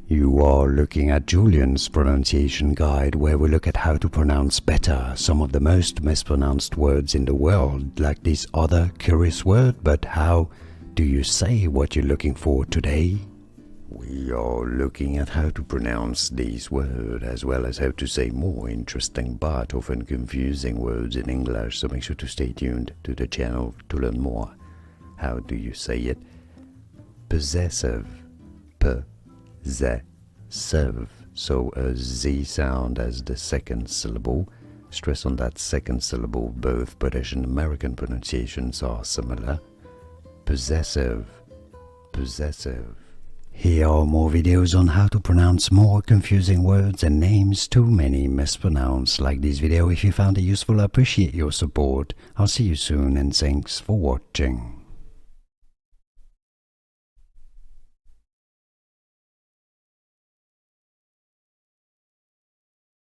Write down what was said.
You are looking at Julian's pronunciation guide, where we look at how to pronounce better some of the most mispronounced words in the world, like this other curious word. But how do you say what you're looking for today? We are looking at how to pronounce these words, as well as how to say more interesting but often confusing words in English, so make sure to stay tuned to the channel to learn more. How do you say it? Possessive. Possessive. So a Z sound as the second syllable. Stress on that second syllable. Both British and American pronunciations are similar. Possessive. Possessive. Here are more videos on how to pronounce more confusing words and names too many mispronounced. Like this video if you found it useful. I appreciate your support. I'll see you soon and thanks for watching.